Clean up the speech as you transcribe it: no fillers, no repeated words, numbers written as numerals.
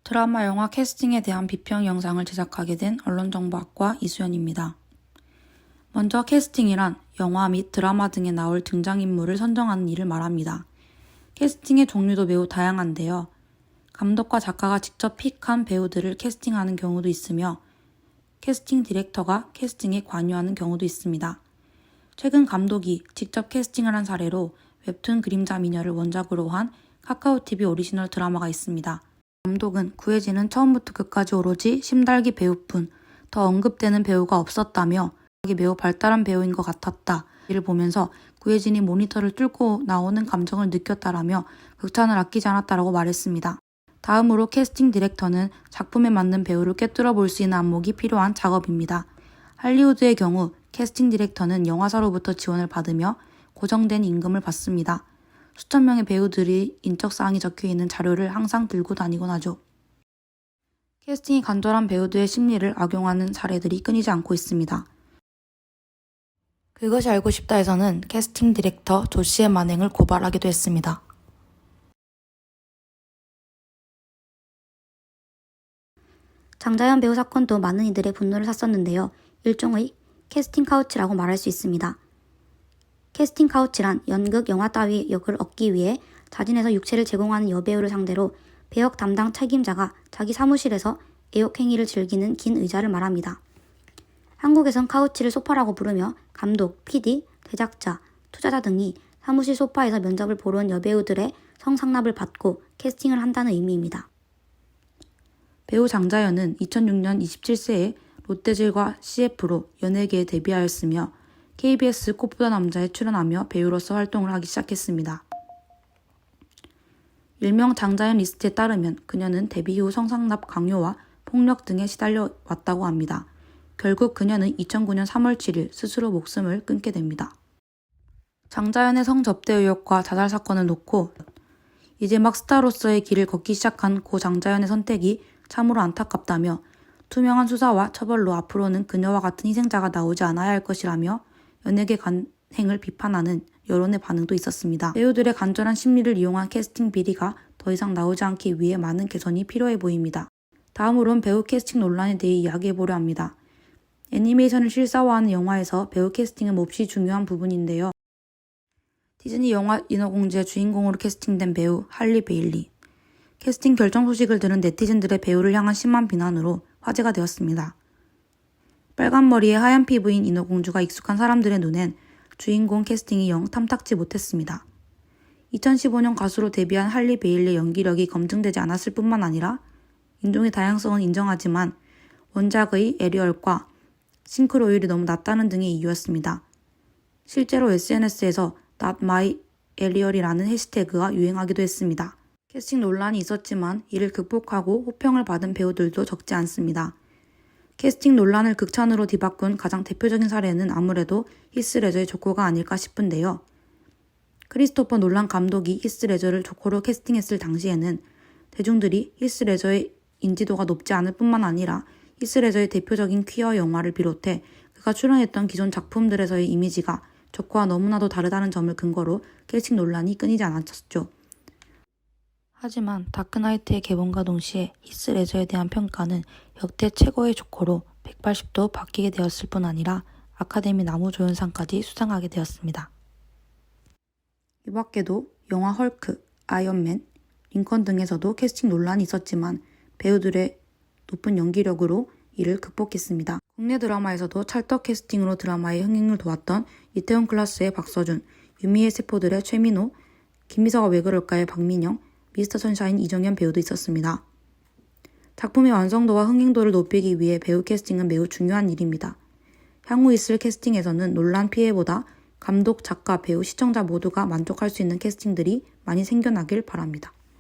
드라마 영화 캐스팅에 대한 비평 영상을 제작하게 된 언론정보학과 이수연입니다. 먼저 캐스팅이란 영화 및 드라마 등에 나올 등장인물을 선정하는 일을 말합니다. 캐스팅의 종류도 매우 다양한데요. 감독과 작가가 직접 픽한 배우들을 캐스팅하는 경우도 있으며 캐스팅 디렉터가 캐스팅에 관여하는 경우도 있습니다. 최근 감독이 직접 캐스팅을 한 사례로 웹툰 그림자 미녀를 원작으로 한 카카오TV 오리지널 드라마가 있습니다. 감독은 구혜진은 처음부터 끝까지 오로지 심달기 배우뿐 더 언급되는 배우가 없었다며 매우 발달한 배우인 것 같았다. 이를 보면서 구혜진이 모니터를 뚫고 나오는 감정을 느꼈다라며 극찬을 아끼지 않았다라고 말했습니다. 다음으로 캐스팅 디렉터는 작품에 맞는 배우를 꿰뚫어 볼 수 있는 안목이 필요한 작업입니다. 할리우드의 경우 캐스팅 디렉터는 영화사로부터 지원을 받으며 고정된 임금을 받습니다. 수천 명의 배우들이 인적사항이 적혀있는 자료를 항상 들고 다니곤 하죠. 캐스팅이 간절한 배우들의 심리를 악용하는 사례들이 끊이지 않고 있습니다. 그것이 알고 싶다에서는 캐스팅 디렉터 조 씨의 만행을 고발하기도 했습니다. 장자연 배우 사건도 많은 이들의 분노를 샀었는데요. 일종의 캐스팅 카우치라고 말할 수 있습니다. 캐스팅 카우치란 연극, 영화 따위 역을 얻기 위해 자진해서 육체를 제공하는 여배우를 상대로 배역 담당 책임자가 자기 사무실에서 애욕 행위를 즐기는 긴 의자를 말합니다. 한국에선 카우치를 소파라고 부르며 감독, PD, 제작자, 투자자 등이 사무실 소파에서 면접을 보러 온 여배우들의 성상납을 받고 캐스팅을 한다는 의미입니다. 배우 장자연은 2006년 27세에 롯데질과 CF로 연예계에 데뷔하였으며 KBS 꽃보다 남자에 출연하며 배우로서 활동을 하기 시작했습니다. 일명 장자연 리스트에 따르면 그녀는 데뷔 후 성상납 강요와 폭력 등에 시달려 왔다고 합니다. 결국 그녀는 2009년 3월 7일 스스로 목숨을 끊게 됩니다. 장자연의 성접대 의혹과 자살 사건을 놓고 이제 막 스타로서의 길을 걷기 시작한 고 장자연의 선택이 참으로 안타깝다며 투명한 수사와 처벌로 앞으로는 그녀와 같은 희생자가 나오지 않아야 할 것이라며 연예계 간행을 비판하는 여론의 반응도 있었습니다. 배우들의 간절한 심리를 이용한 캐스팅 비리가 더 이상 나오지 않기 위해 많은 개선이 필요해 보입니다. 다음으론 배우 캐스팅 논란에 대해 이야기해보려 합니다. 애니메이션을 실사화하는 영화에서 배우 캐스팅은 몹시 중요한 부분인데요. 디즈니 영화 인어공주의 주인공으로 캐스팅된 배우 할리 베일리. 캐스팅 결정 소식을 들은 네티즌들의 배우를 향한 심한 비난으로 화제가 되었습니다. 빨간 머리에 하얀 피부인 인어공주가 익숙한 사람들의 눈엔 주인공 캐스팅이 영 탐탁지 못했습니다. 2015년 가수로 데뷔한 할리 베일리의 연기력이 검증되지 않았을 뿐만 아니라 인종의 다양성은 인정하지만 원작의 에리얼과 싱크로율이 너무 낮다는 등의 이유였습니다. 실제로 SNS에서 Not My Ariel이라는 해시태그가 유행하기도 했습니다. 캐스팅 논란이 있었지만 이를 극복하고 호평을 받은 배우들도 적지 않습니다. 캐스팅 논란을 극찬으로 뒤바꾼 가장 대표적인 사례는 아무래도 히스 레저의 조커가 아닐까 싶은데요. 크리스토퍼 놀란 감독이 히스 레저를 조커로 캐스팅했을 당시에는 대중들이 히스 레저의 인지도가 높지 않을 뿐만 아니라 히스 레저의 대표적인 퀴어 영화를 비롯해 그가 출연했던 기존 작품들에서의 이미지가 조커와 너무나도 다르다는 점을 근거로 캐스팅 논란이 끊이지 않았었죠. 하지만 다크나이트의 개봉과 동시에 히스 레저에 대한 평가는 역대 최고의 조커로 180도 바뀌게 되었을 뿐 아니라 아카데미 나무조연상까지 수상하게 되었습니다. 이 밖에도 영화 헐크, 아이언맨, 링컨 등에서도 캐스팅 논란이 있었지만 배우들의 높은 연기력으로 이를 극복했습니다. 국내 드라마에서도 찰떡 캐스팅으로 드라마의 흥행을 도왔던 이태원 클라스의 박서준, 유미의 세포들의 최민호, 김미서가 왜 그럴까의 박민영, 미스터 선샤인 이정현 배우도 있었습니다. 작품의 완성도와 흥행도를 높이기 위해 배우 캐스팅은 매우 중요한 일입니다. 향후 있을 캐스팅에서는 논란 피해보다 감독, 작가, 배우, 시청자 모두가 만족할 수 있는 캐스팅들이 많이 생겨나길 바랍니다.